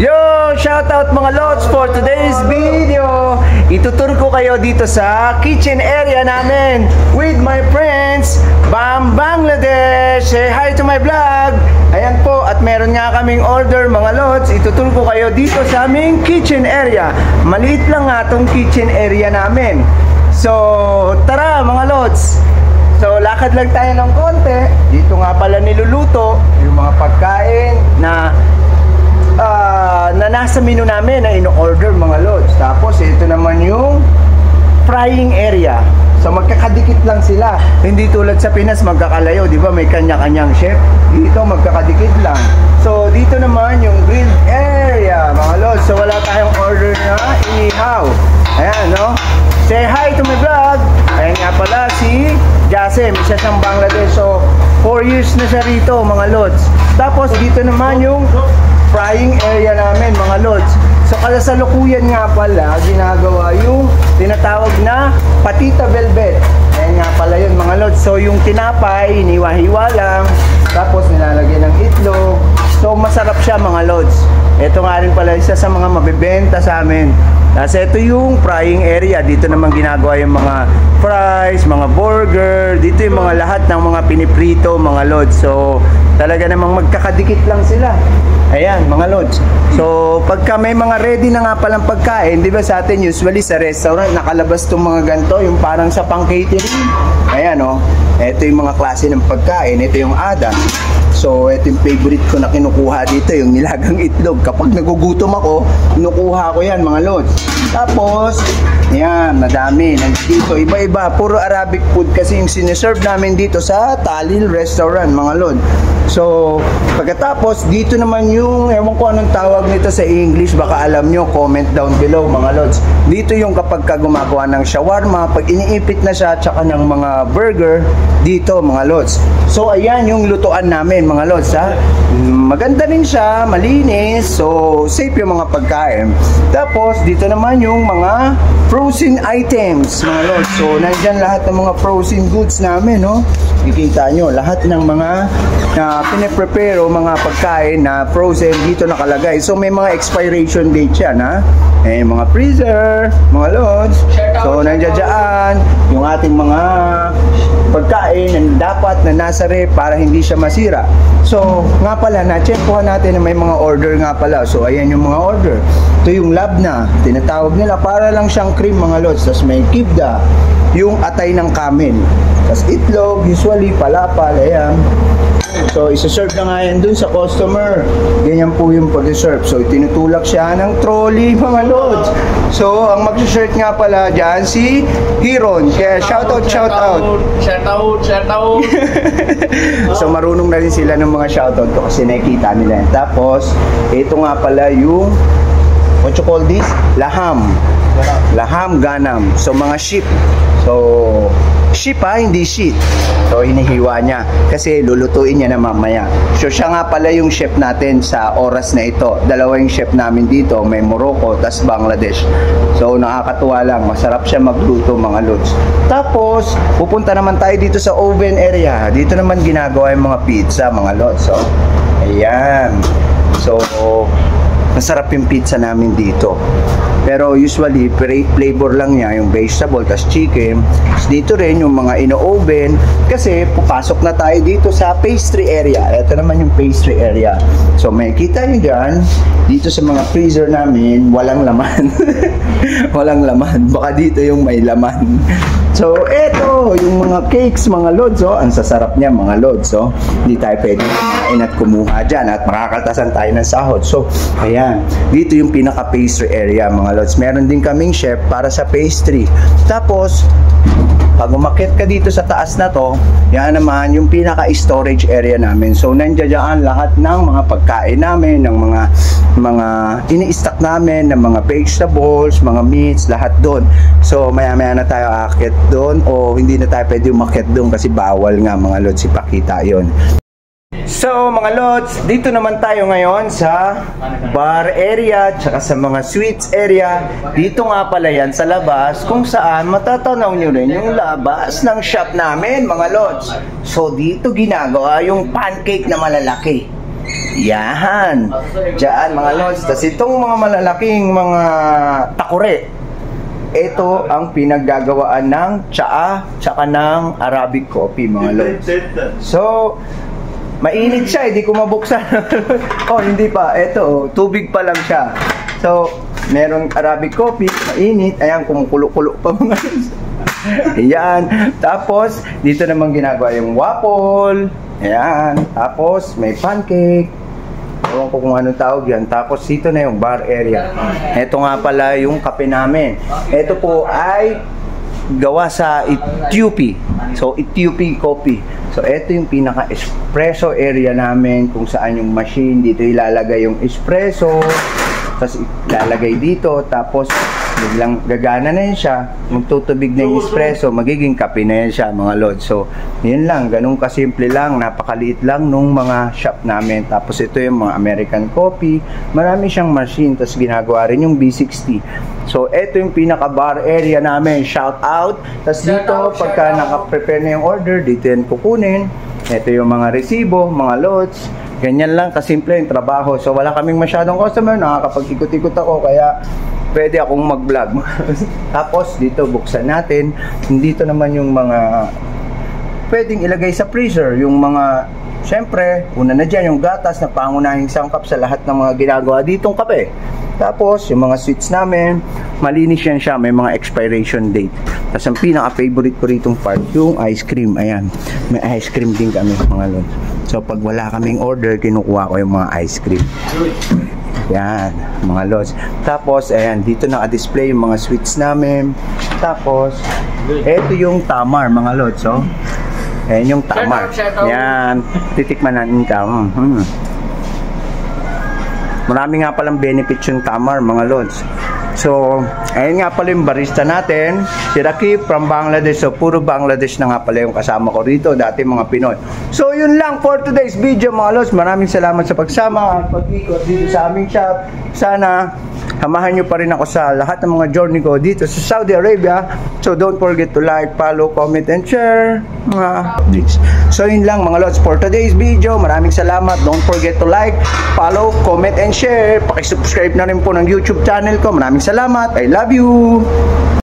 Yo! Shoutout mga lods for today's video. Ituturo ko kayo dito sa kitchen area namin with my friends Bam Bangladesh. Say hi to my vlog. Ayan po, at meron nga kaming order mga lods. Ituturo ko kayo dito sa aming kitchen area. Maliit lang nga tong kitchen area namin. So, tara mga lods. So, lakad lang tayo ng konti. Dito nga pala niluluto yung mga pagkain na nasa menu namin na ino-order mga lods. Tapos ito naman yung frying area. So magkakadikit lang sila. Hindi tulad sa Pinas magkakalayo, di ba? May kanya-kanyang chef. Dito magkakadikit lang. So dito naman yung grill area mga lods. So wala tayong order na inihaw. Ayan, no? Say hi to my vlog. Ayan nga pala si Jasem, isa siyang Bangladesh. So 4 years na siya rito mga lods. Tapos dito naman yung frying area namin mga lods. So kasalukuyan nga pala ginagawa yung tinatawag na patita velvet. Ayan nga pala yun mga lods. So yung tinapay iniwa-hiwa lang, tapos nilalagyan ng itlog. So masarap siya mga lods. Ito nga rin pala isa sa mga mabibenta sa amin. Kasi ito yung frying area. Dito naman ginagawa yung mga fries, mga burger. Dito yung mga lahat ng mga piniprito mga lods. So talaga namang magkakadikit lang sila. Ayan mga lods. So pagka may mga ready na nga palang pagkain, di ba sa atin usually sa restaurant nakalabas tong mga ganito, yung parang sa pang catering. Ayan o, ito yung mga klase ng pagkain. Ito yung ada. So ito yung favorite ko na kinukuha dito, yung nilagang itlog. Kapag nagugutom ako, kinukuha ko yan mga lods. Tapos yan, madami nandito, iba-iba, puro Arabic food kasi yung siniserve namin dito sa Talil Restaurant mga lods. So pagkatapos dito naman yung, ewan ko anong tawag nito sa English, baka alam nyo, comment down below mga lods. Dito yung kapag ka gumagawa ng shawarma, pag iniipit na siya, tsaka ng mga burger, dito mga lods. So ayan yung lutuan namin mga lods ha. Maganda rin siya, malinis, so safe yung mga pagkain. Tapos dito naman yung mga frozen items mga lods. So nandyan lahat ng mga frozen goods namin, no? Kikita nyo lahat ng mga piniprepare o mga pagkain na frozen dito nakalagay. So may mga expiration date yan ha. Eh mga freezer mga lods. So nandiyan dyan yung ating mga pagkain na dapat na nasa ref para hindi siya masira. So nga pala, na-check po natin na may mga order nga pala. So ayan yung mga order. Ito yung labna, tinatawag nila, para lang siyang cream mga lods. Tapos may kibda, yung atay ng camel. Tapos itlog, usually palapal, ayan. So isa-serve na nga yan dun sa customer. Ganyan po yung pag-serve. So tinutulak siya ng trolley mga lods. So ang mag-shirt nga pala dyan si Hiron. Kaya shoutout. So marunong na rin sila ng mga shoutout ko kasi nakikita nila yan. Tapos ito nga pala yung, what you call this? Laham ganam. So mga sheep. So sheep ha, hindi sheep. So hinihiwa niya kasi lulutuin niya na mamaya. So siya nga pala yung chef natin sa oras na ito. Dalawa yung chef namin dito, may Morocco tas Bangladesh. So nakakatuwa lang, masarap siya magluto mga lods. Tapos pupunta naman tayo dito sa oven area. Dito naman ginagawa yung mga pizza mga lods. So ayan. So masarap yung pizza namin dito. Pero usually flavor lang niya yung vegetable tas chicken. Dito rin yung mga ino-oven kasi pupasok na tayo dito sa pastry area. Ito naman yung pastry area. So may kita nyo dyan, dito sa mga freezer namin walang laman. Walang laman, baka dito yung may laman. So eto yung mga cakes mga lods, oh. Ang sasarap niya mga lods, oh. Hindi tayo pwede kumain at kumuha dyan at makakaltasan tayo ng sahod. So ayan, dito yung pinaka pastry area mga lods. Meron din kaming chef para sa pastry. Tapos pag umakyat ka dito sa taas na to, yan naman yung pinaka storage area namin. So nandiyan lahat ng mga pagkain namin, ng mga ini-stock namin, ng mga vegetables, mga meats, lahat doon. So maya-maya na tayo aakyat doon, o hindi na tayo pwede umakyat doon kasi bawal nga mga lods, ipakita yon. So mga lods, dito naman tayo ngayon sa bar area tsaka sa mga sweets area. Dito nga pala yan sa labas kung saan matatanaw nyo rin yung labas ng shop namin mga lods. So dito ginagawa yung pancake na malalaki. Yan. Diyan mga lods. Tapos itong mga malalaking mga takure, ito ang pinaggagawaan ng tsaa tsaka ng Arabic coffee mga lods. So, mainit siya, hindi ko mabuksan. Oh, hindi pa. Ito, tubig pa lang siya. So, merong Arabic coffee, mainit. Ayan, kumukulo-kulo pa mga lods. Ayan. Tapos, dito naman ginagawa yung waffle. Ayan. Tapos, may pancake. Ewan ko kung anong tawag yan. Tapos dito na yung bar area. Ito nga pala yung kape namin. Ito po ay gawa sa Ethiopia. So Ethiopia coffee. So ito yung pinaka espresso area namin, kung saan yung machine dito ilalagay yung espresso. Tapos ilalagay dito. Tapos biglang gagana na yun siya, magtutubig na yung espresso, magiging kape na yan siya mga lods. So yun lang, ganun kasimple lang, napakaliit lang nung mga shop namin. Tapos ito yung mga American coffee, marami siyang machine, tapos ginagawa rin yung B60. So ito yung pinaka bar area namin, shout out. Tapos dito pagka naka-prepare na yung order, dito yan kukunin. Ito yung mga resibo, mga loads. Ganyan lang kasimple yung trabaho. So wala kaming masyadong customer, nakakapag-ikot-ikot ako, kaya pwede akong mag-vlog. Tapos dito buksan natin. Dito naman yung mga pwedeng ilagay sa freezer, yung mga, syempre una na dyan yung gatas na pangunahing sangkap sa lahat ng mga ginagawa ditong kape. Tapos yung mga sweets namin, malinis yan siya, may mga expiration date. Tapos ang pinaka-favorite ko ritong part, yung ice cream. Ayan, may ice cream din kami mga lods. So pag wala kaming order, kinukuha ko yung mga ice cream. Yan, mga lods. Tapos, ayan, dito naka-display yung mga sweets namin. Tapos, eto yung tamar, mga lods, oh. Ayan yung tamar. Yan, titikman natin ka. Marami nga palang benefits yung tamar, mga lods. So, ayun nga pala yung barista natin, si Rakib from Bangladesh. So, puro Bangladesh na nga pala yung kasama ko rito, dati mga Pinoy. So, yun lang for today's video mga lods. Maraming salamat sa pagsama at pag-ikot dito sa aming shop. Sana, samahan nyo pa rin ako sa lahat ng mga journey ko dito sa Saudi Arabia. So, don't forget to like, follow, comment, and share. So, yun lang mga lods for today's video. Maraming salamat. Don't forget to like, follow, comment, and share. Pakisubscribe na rin po ng YouTube channel ko. Maraming salamat. I love you.